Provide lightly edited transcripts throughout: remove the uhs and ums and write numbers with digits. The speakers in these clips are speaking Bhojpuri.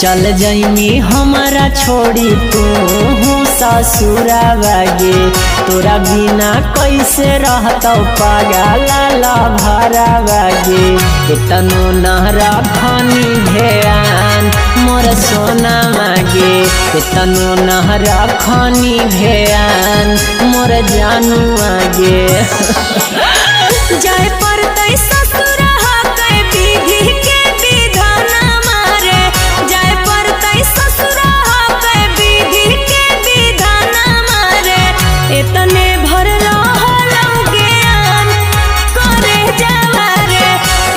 चल जाइमी हमारा छोड़ी तू ससुरावा गे तोरा बिना कैसे रहता पागल भरावा गे इतनो नहरा खनी भेयान मोर सोना मागे इतनो नहरा खनी भेयान मोर जानू आगे जाए पड़तै ससुरा के विधि के विधान मारे जाए पड़तै ससुरा के विधि के विधान मारे इतने भर रहलौ ज्ञान करे जवारे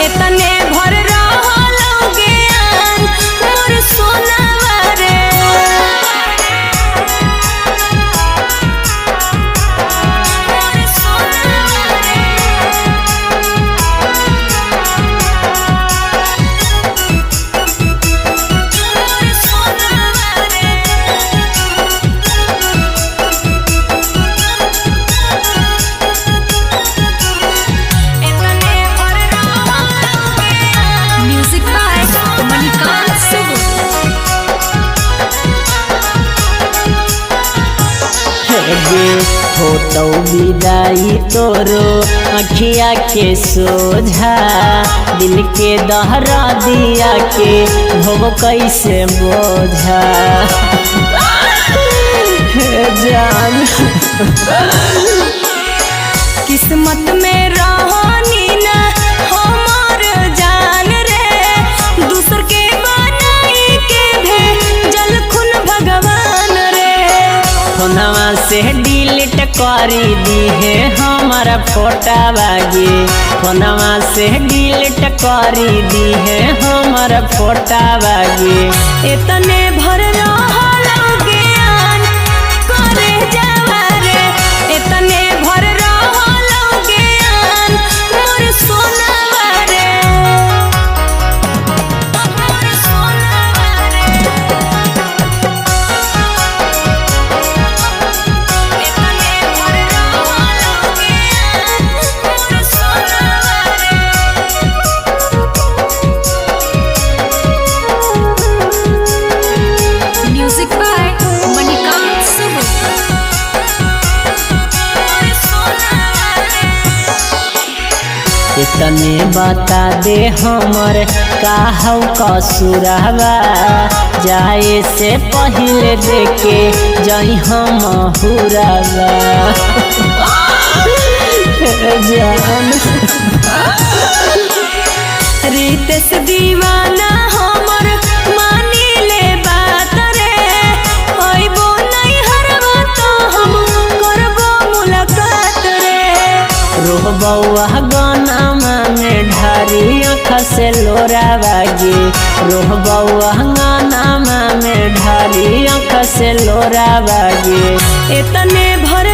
इतने भर रहलौ ज्ञान मोर सोनावारे मोर सोनावारे Music by Manikant Subu. गे होतौ विदाई तोरो अखिया के सोझा दिल के दहरा दिया के भोग कैसे बोझा हे जान किस्मत में रहनी ना हमार जान रे दूसर के बनाई के भेजल खून भगवान रे फोनवा से डिलीट करी दी है हमारा फोटा बागे फोनवा से डिलीट करी दी है हमारा फोटा बागे इतने भर रहलौ ज्ञान करे जवारे इतने भर रहलौ ज्ञान मोर सोनावारे मोर सोनावारे इतने भर रहलौ ज्ञान मोर सोनावारे Music by Manikant Subu. इतने बता दे हमर काहू कसुरवा जाए से पहले देखे जई हम हुरवा जान रितेश दीवाना हमर मानी ले बात रे अइबो नहीं हरवा तो हम करबो मुलाकात रे रोहबौआ गाना में ढारी आँख से लोरा बागे रोहबौआ गाना में ढारी आँख से लोरा बागे इतने भर